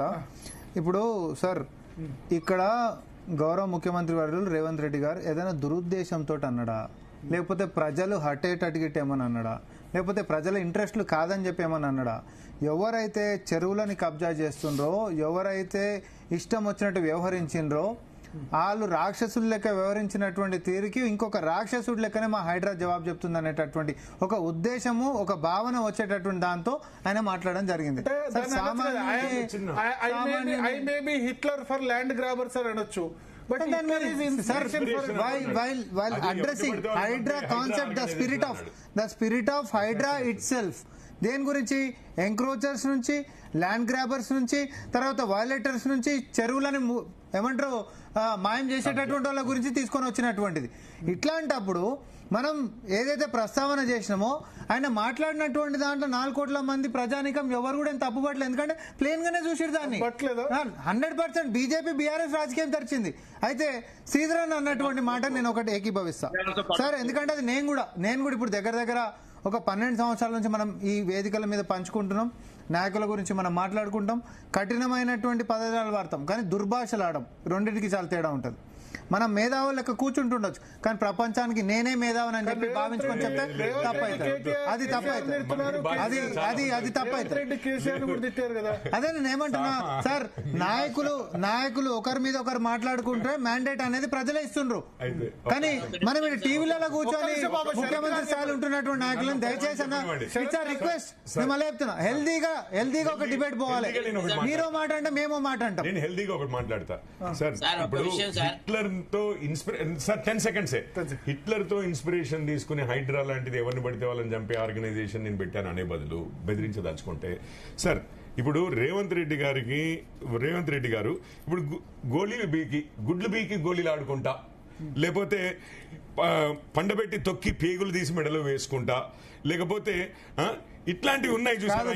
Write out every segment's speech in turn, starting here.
చెప్తా. ఇప్పుడు సార్ ఇక్కడ గౌరవ ముఖ్యమంత్రి వర్యులు రేవంత్ రెడ్డి గారు ఏదైనా దురుద్దేశంతో అన్నాడా, లేకపోతే ప్రజలు హటేటటిగిట్ ఏమని అన్నాడా, లేకపోతే ప్రజల ఇంట్రెస్ట్లు కాదని చెప్పి ఏమని అన్నాడా? ఎవరైతే చెరువులని కబ్జా చేస్తుండ్రో, ఎవరైతే ఇష్టం వచ్చినట్టు వ్యవహరించిండ్రో వాళ్ళు రాక్షసుడు లెక్క వ్యవహరించినటువంటి తీరుకి ఇంకొక రాక్షసుడు లెక్కనే మా హైడ్రా జవాబు చెప్తుంది అనేటటువంటి ఒక ఉద్దేశము, ఒక భావన వచ్చేటటువంటి దాంతో ఆయన మాట్లాడడం జరిగింది. హిట్లర్ ఫర్ ల్యాండ్ గ్రాబర్స్ అని అనొచ్చు. But while addressing Hydra concept, the spirit of Hydra itself, దేని గురించి ఎంక్రోచర్స్ నుంచి, ల్యాండ్ గ్రాబర్స్ నుంచి, తర్వాత వయలేటర్స్ నుంచి, చెరువులని ఏమంటారు మాయం చేసేటటువంటి వాళ్ళ గురించి తీసుకొని వచ్చినటువంటిది. ఇట్లాంటప్పుడు మనం ఏదైతే ప్రస్తావన చేసినామో ఆయన మాట్లాడినటువంటి దాంట్లో 4 కోట్ల మంది ప్రజానికం ఎవరు కూడా తప్పుపట్టలేదు. ఎందుకంటే ప్లేన్ గానే చూసిరు దాన్ని. 100% బీజేపీ బీఆర్ఎస్ రాజకీయం తెరిచింది. అయితే శ్రీధరన్ అన్నటువంటి మాట నేను ఒకటి ఏకీభవిస్తా సార్. ఎందుకంటే అది నేను కూడా ఇప్పుడు దగ్గర ఒక 12 సంవత్సరాల నుంచి మనం ఈ వేదికల మీద పంచుకుంటున్నాం. నాయకుల గురించి మనం మాట్లాడుకుంటాం, కఠినమైనటువంటి పదజాలు వాడతాం, కానీ దుర్భాషలు ఆడడం. రెండింటికి చాలా తేడా ఉంటుంది. మనం మేధావులు లెక్క కూర్చుంటుండొచ్చు, కానీ ప్రపంచానికి నేనే మేధావని అని చెప్పి భావించుకొని చెప్తే తప్పైతుంది. అది తప్పైతుంది. అదే నేను ఏమంటున్నా సార్, నాయకులు ఒకరి మీద ఒకరు మాట్లాడుకుంటే మ్యాండేట్ అనేది ప్రజలే ఇస్తుండ్రు. కానీ మనం టీవీలలో కూర్చొని ముఖ్యమంత్రి స్థాయిలో ఉంటున్నటువంటి నాయకులను దయచేసి అన్న ఇట్స్ రిక్వెస్ట్, నేను మళ్ళీ చెప్తున్నా, హెల్దీగా ఒక డిబేట్ పోవాలి. మీరో మాట అంటే మేమో మాట అంటాం. నేను హెల్దీగా ఒకటి మాట్లాడతా సార్. హిట్లర్ తో సార్ 10 సెకండ్స్ హిట్లర్ తో ఇన్స్పిరేషన్ తీసుకుని హైడ్రా లాంటిది ఎవరిని పడితే వాళ్ళని చంపే ఆర్గనైజేషన్ నేను పెట్టాను అనే బదులు బెదిరించదలుచుకుంటే సార్, ఇప్పుడు రేవంత్ రెడ్డి గారు ఇప్పుడు గుడ్లు బీకి గోళీలు ఆడుకుంటా, లేకపోతే పండబెట్టి తొక్కి పేగులు తీసి మెడలో వేసుకుంటా, లేకపోతే ఇట్లాంటివి ఉన్నాయి చూసారు.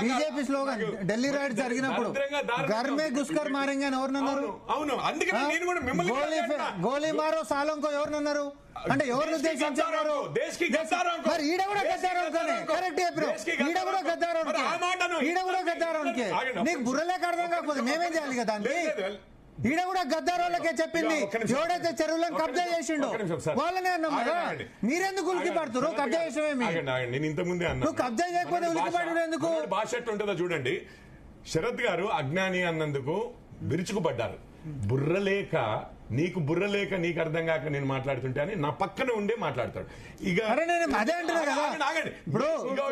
బీజేపీ స్లోగన్ ఢిల్లీ రైడ్ జరిగినప్పుడు గర్మే గుస్కర్ మారేంగే అని ఎవరినన్నారు? అవును, అందుకే నేను కూడా మిమ్మల్ని గోలీ మారో సాలంకో ఎవరినన్నారు? అంటే ఎవరిని ఉద్దేశించారు? మరి ఈడ కూడా గద్దారు అనుకోనే, కరెక్ట్ చెప్పారు. ఈడ కూడా గద్దారు అనుకే నీకు బుర్రలేక అర్థం కాకపోతే మేమేం చేయాలి కదా దాన్ని? ఈడ కూడా గద్దారోళ్ళకే చెప్పింది. ఎవడైతే చెరువులను కబ్జా చేసిండో వాళ్ళనే అన్నాం కదా. మీరెందుకు ఉలికి పడుతున్నారు? కబ్జా చేసేమేమి? నేను ఇంతకుముందే అన్నా, నువ్వు కబ్జా చేయకపోతే ఉలికి పడు ఎందుకు? భాష ఎట్లుంటుందో చూడండి. శరత్ గారు అజ్ఞాని అన్నందుకు విరుచుకుపడ్డారు. బుర్రలేక నీకు అర్థం కాక నేను మాట్లాడుతుంటే అని నా పక్కన ఉండే మాట్లాడతాడు. ఇక అదే అంటున్నా కదా, ఇప్పుడు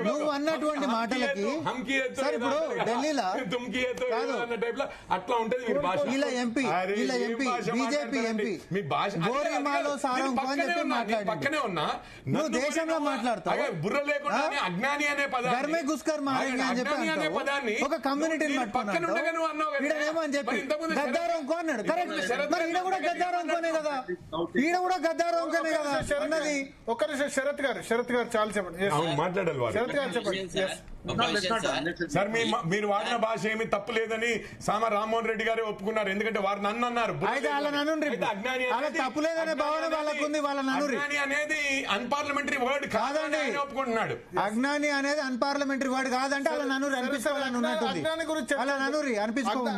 నువ్వు అన్నటువంటి మాటలకి ఇప్పుడు ఢిల్లీలో అట్లా ఉంటది వీళ్ళ ఎంపీ బీజేపీ ఎంపీ గోరిమాలో సారంకో అని చెప్పి మాట్లాడి పక్కనే ఉన్నా నువ్వు దేశంలో మాట్లాడతావు. బుర్ర లేకుండా అజ్ఞాని అనే పదాన్ని, గర్మే గుస్కర్ మారేంగే అని చెప్పి ఒక కమ్యూనిటీని పట్టుకున్నాడు. చెప్పి గద్దారంకో అన్నాడు. కరెక్ట్. మరి ఈడ కూడా గద్దారు అనుకోనే కదా, ఈడ కూడా గద్దారు అనుకోనే కదా అన్నది. ఒక్క నిమిషం శరత్ గారు చాలా చెప్పండి. మాట్లాడాలి శరత్ గారు చెప్పండి. సార్ మీరు వాడిన భాష ఏమి తప్పు లేదని సామ రామ్మోహన్ రెడ్డి గారే ఒప్పుకున్నారు. ఎందుకంటే వారు నన్ను అన్నారు. తప్పు లేదనే భావన వాళ్ళకుంది. అజ్ఞాని అనేది అన్పార్లమెంటరీ వర్డ్ కాదండి ఒప్పుకుంటున్నాడు. అజ్ఞాని అనేది అన్పార్లమెంటరీ వర్డ్ కాదంటే అలా నన్ను అనిపిస్తాను ఉన్నట్టుంది. అలా నన్ను అనిపిస్తుంది.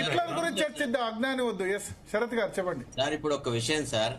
హిట్లర్ గురించి చర్చిద్దాం, అజ్ఞాని వద్దు. ఎస్ శరత్ గారు చెప్పండి సార్. ఇప్పుడు ఒక విషయం సార్,